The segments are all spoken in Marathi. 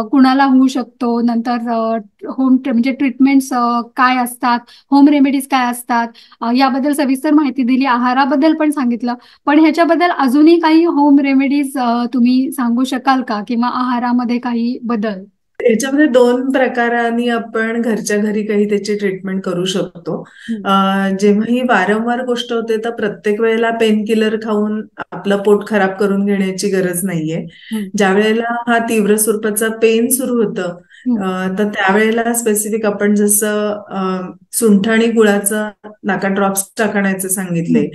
कुणाला होऊ शकतो, नंतर म्हणजे ट्रीटमेंट्स काय असतात, होम रेमेडीज काय असतात, याबद्दल सविस्तर माहिती दिली. आहाराबद्दल पण सांगितलं. पण ह्याच्याबद्दल अजूनही काही होम रेमेडीज तुम्ही सांगू शकाल का, किंवा आहारामध्ये काही बदल? याच्यामध्ये दोन प्रकारांनी आपण घरच्या घरी काही त्याची ट्रीटमेंट करू शकतो. हं, जेव्हा ही वारंवार गोष्ट होते तर प्रत्येक वेळेला पेन किलर खाऊन आपलं पोट खराब करून घेण्याची गरज नाहीये. हं, ज्या वेळेला हा तीव्र स्वरूपाचा पेन सुरू होतं हं, तर त्यावेळेला स्पेसिफिक आपण जसं सुंठ आणि गुळाचं नाका ड्रॉप्स टाकण्याचं हं, सांगितले,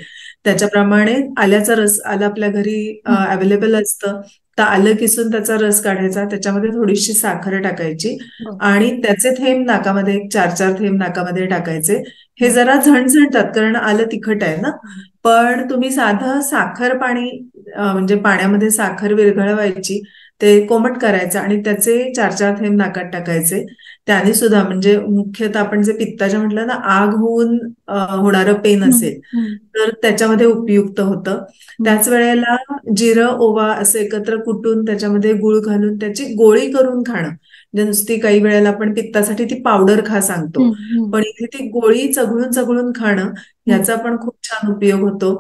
त्याच्याप्रमाणे आल्याचा रस, आलं आपल्या घरी हं, अवेलेबल असतं, तर आलं किसून त्याचा रस काढायचा, त्याच्यामध्ये थोडीशी साखर टाकायची बर, आणि त्याचे थेंब नाकामध्ये, एक 4-4 थेंब नाकामध्ये टाकायचे. हे बर, जरा झणझणतात कारण आलं तिखट आहे ना. हं, पण तुम्ही साधं साखर पाणी म्हणजे पाण्यामध्ये साखर विरघळवायची, ते कोमट करायचं आणि त्याचे 4-4 थेंब नाकात टाकायचे. त्याने सुद्धा म्हणजे मुख्यतः आपण जे पित्ताच्या म्हटलं ना, आग होऊन होणारं पेन हं, असेल हं, तर त्याच्यामध्ये उपयुक्त होतं. हं, त्याच वेळेला जिरं, ओवा असं एकत्र कुटून त्याच्यामध्ये गुळ घालून त्याची गोळी करून खाणं. म्हणजे नुसती काही वेळेला आपण पित्तासाठी ती पावडर खा सांगतो, हं, हं, पण इथे ती गोळी चघळून चघळून खाणं हं, ह्याचा पण खूप छान उपयोग होतो.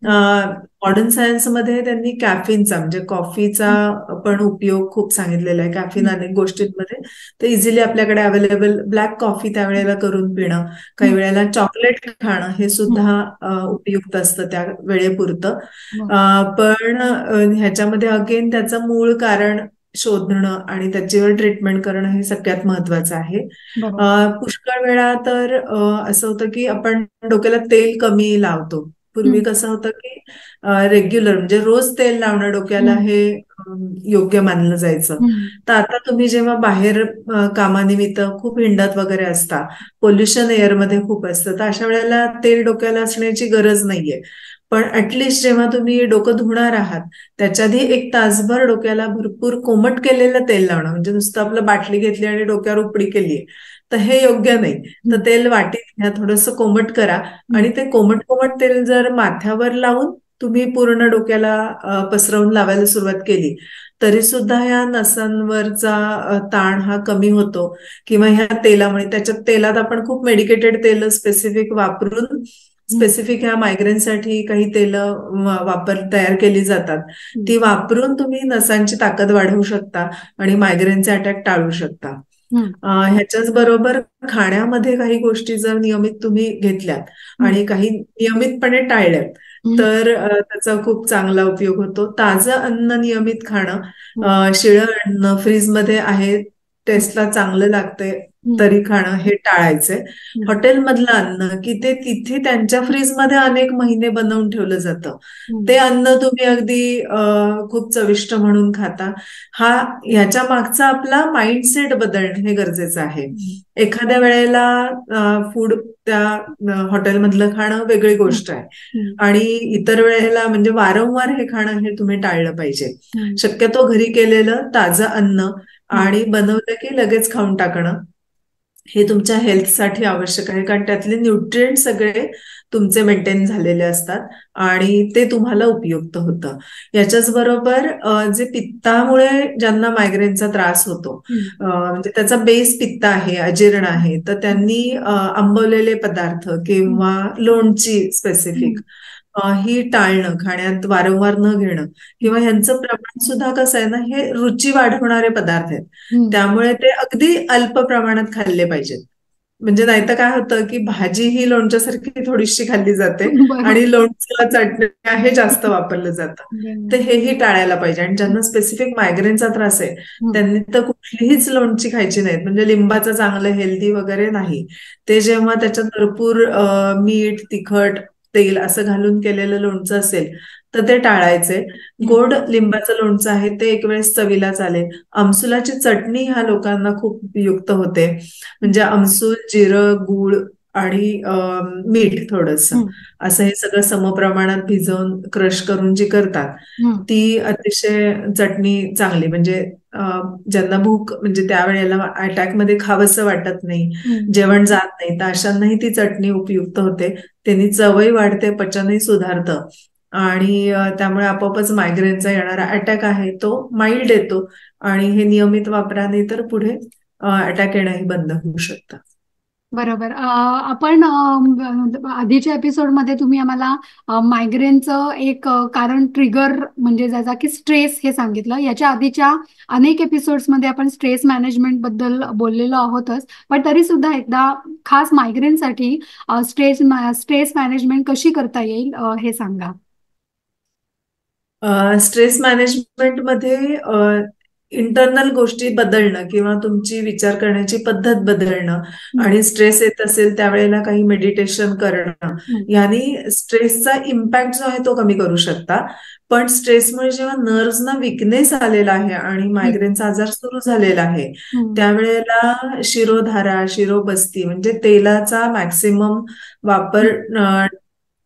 हं, मॉडर्न सायन्समध्ये त्यांनी कॅफिनचा म्हणजे कॉफीचा हं, पण उपयोग खूप सांगितलेला आहे. कॅफिन हं, अनेक गोष्टींमध्ये तर इझिली आपल्याकडे अवेलेबल ब्लॅक कॉफी त्यावेळेला करून पिणं, काही हं, वेळेला चॉकलेट खाणं हे हं, सुद्धा उपयुक्त असतं त्या वेळेपुरतं. बर, पण ह्याच्यामध्ये अगेन त्याचं मूळ कारण शोधणं आणि त्याच्यावर ट्रीटमेंट करणं हे सगळ्यात महत्वाचं आहे. बरोबर. पुष्कळ वेळा तर असं होतं की आपण डोक्याला तेल कमी लावतो. पूर्वी हं, कसं होतं की रेग्युलर म्हणजे रोज तेल लावणं डोक्याला हं, हे योग्य मानलं जायचं. हं, तर आता तुम्ही जेव्हा बाहेर कामानिमित्त खूप हिंडत वगैरे असता, पोल्युशन एअरमध्ये खूप असतं, तर अशा वेळेला तेल डोक्याला असण्याची गरज नाहीये. पण ऍटलिस्ट जेव्हा तुम्ही डोकं धुणार आहात त्याच्या आधी एक तासभर डोक्याला भरपूर कोमट केलेलं तेल लावणं, म्हणजे नुसतं आपलं बाटली घेतली आणि डोक्यावर उपडी केली तर हे योग्य नाही. तर हं, तेल वाटीत घ्या, थोडंसं कोमट करा हं, आणि ते कोमट कोमट तेल जर माथ्यावर लावून तुम्ही पूर्ण डोक्याला पसरवून लावायला सुरुवात केली तरी सुद्धा ह्या नसांवरचा ताण हा कमी होतो. किंवा ह्या तेलामुळे, त्याच्यात तेलात आपण खूप मेडिकेटेड तेल स्पेसिफिक वापरून, हं, स्पेसिफिक ह्या मायग्रेनसाठी काही तेल तयार केली जातात. हं, ती वापरून तुम्ही नसांची ताकद वाढवू शकता आणि मायग्रेनचे अटॅक टाळू शकता. हं, ह्याच्याच बरोबर खाण्यामध्ये काही गोष्टी जर नियमित तुम्ही घेतल्यात हं, आणि काही नियमितपणे टाळल्यात हं, तर त्याचा खूप चांगला उपयोग होतो. ताजं अन्न नियमित खाणं, हं, शिळं अन्न फ्रीजमध्ये आहे, हं, टेस्टला चांगलं लागतंय हं, तरी खाणं हे टाळायचंय. हं, हॉटेलमधलं अन्न की ते तिथे त्यांच्या फ्रीजमध्ये अनेक महिने बनवून ठेवलं जातं, हं, ते अन्न तुम्ही अगदी खूप चविष्ट म्हणून खाता. हा ह्याच्या मागचा आपला माइंडसेट बदलणं हे गरजेचं आहे. हं, एखाद्या वेळेला फूड त्या हॉटेलमधलं खाणं वेगळी हं, गोष्ट आहे हं, आणि इतर वेळेला म्हणजे वारंवार हे खाणं हे तुम्ही टाळलं पाहिजे. हं, शक्यतो घरी केलेलं ताजं अन्न हं, आणि बनवलं की लगेच खाऊन टाकणं हे तुमच्या हेल्थसाठी आवश्यक आहे, कारण त्यातले न्यूट्रिएंट सगळे तुमचे मेंटेन झालेले असतात आणि ते तुम्हाला उपयुक्त होतं. याच्याच बरोबर जे पित्तामुळे ज्यांना मायग्रेनचा त्रास होतो, हं, म्हणजे त्याचा बेस पित्त आहे, अजीर्ण आहे, तर त्यांनी आंबवलेले पदार्थ हं, किंवा लोणची स्पेसिफिक हं, ही टाळणं, खाण्यात वारंवार न घेणं, किंवा ह्यांचं प्रमाण सुद्धा कसं आहे ना, हे रुची वाढवणारे पदार्थ आहेत. हं, त्यामुळे ते अगदी अल्प प्रमाणात खाल्ले पाहिजेत. म्हणजे नाहीतर काय होतं की भाजी ही लोणच्यासारखी थोडीशी खाल्ली जाते बरोबर. आणि लोणचं, चटणी हे जास्त वापरलं जातं. तर बरोबर. हेही टाळायला पाहिजे. आणि ज्यांना स्पेसिफिक मायग्रेनचा त्रास आहे हं, त्यांनी तर कुठलीच लोणची खायची नाहीत. म्हणजे लिंबाचं चांगलं हेल्दी वगैरे नाही. ते जेव्हा त्याच्यात भरपूर मीठ, तिखट, तेल असं घालून केलेलं लोणचं असेल तर ते टाळायचे. हं, गोड लिंबाचं लोणचं आहे ते एक वेळेस चवीला चालेल. आमसुलाची चटणी ह्या लोकांना खूप उपयुक्त होते. हं, म्हणजे आमसूल, जिरं, गूळ आणि मीठ थोडंसं, हं, असं हे सगळं समप्रमाणात भिजवून क्रश करून जी करतात हं, ती अतिशय चटणी चांगली. म्हणजे ज्यांना भूक म्हणजे त्यावेळेला अटॅकमध्ये खावंसं वाटत नाही, हं, जेवण जात नाही, तर अशांनाही ती चटणी उपयुक्त होते. त्यांनी चवही वाढते, पचनही सुधारतं आणि त्यामुळे आपोआपच मायग्रेनचा येणारा अटॅक आहे तो माइल्ड येतो आणि हे नियमित वापराने तर पुढे अटॅक येणंही बंद होऊ शकतं. बरोबर. आपण आधीच्या एपिसोडमध्ये तुम्ही आम्हाला मायग्रेनचं एक कारण ट्रिगर म्हणजे ज्याचा की स्ट्रेस हे सांगितलं. याच्या आधीच्या अनेक एपिसोड्समध्ये आपण स्ट्रेस मॅनेजमेंट बद्दल बोललेलो आहोतच, पण तरी सुद्धा एकदा खास मायग्रेनसाठी स्ट्रेस मॅनेजमेंट कशी करता येईल हे सांगा. स्ट्रेस मॅनेजमेंटमध्ये इंटरनल गोष्टी बदलणं किंवा तुमची विचार करण्याची पद्धत बदलणं हं, आणि स्ट्रेस येत असेल त्यावेळेला काही मेडिटेशन करणं हं, यांनी स्ट्रेसचा इम्पॅक्ट जो आहे तो कमी करू शकता. पण स्ट्रेसमुळे जेव्हा नर्व्हजना विकनेस आलेला आहे आणि हं, मायग्रेनचा आजार सुरू झालेला आहे हं, त्यावेळेला शिरोधारा शिरोबस्ती म्हणजे तेलाचा मॅक्सिमम वापर हं,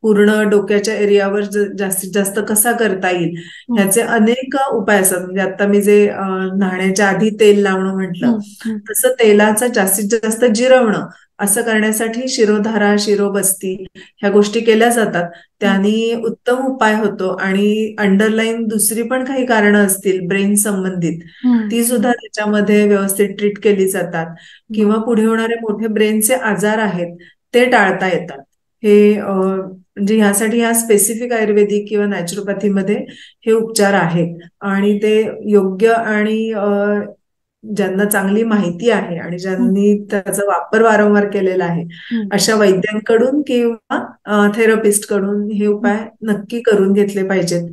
पूर्ण डोक्याच्या एरियावर जास्तीत जास्त कसा करता येईल हं, ह्याचे अनेक उपाय असतात. म्हणजे आता मी जे न्हाण्याच्या आधी तेल लावणं म्हटलं हं, हं, तसं तेलाचं जास्तीत जास्त जिरवणं असं करण्यासाठी शिरोधारा शिरोबस्ती ह्या गोष्टी केल्या जातात. हं, त्यांनी उत्तम उपाय होतो आणि अंडरलाईन दुसरी पण काही कारणं असतील ब्रेन संबंधित हं, ती सुद्धा त्याच्यामध्ये व्यवस्थित ट्रीट केली जातात किंवा बरं. पुढे होणारे मोठे ब्रेनचे आजार आहेत ते टाळता येतात. हे म्हणजे ह्यासाठी ह्या स्पेसिफिक आयुर्वेदिक किंवा नॅचरोपॅथीमध्ये हे उपचार आहेत आणि ते योग्य आणि ज्यांना चांगली माहिती आहे आणि हं, ज्यांनी त्याचा वापर वारंवार केलेला आहे हं, अशा वैद्यांकडून किंवा थेरपिस्ट कडून हे हं. उपाय नक्की करून घेतले पाहिजेत.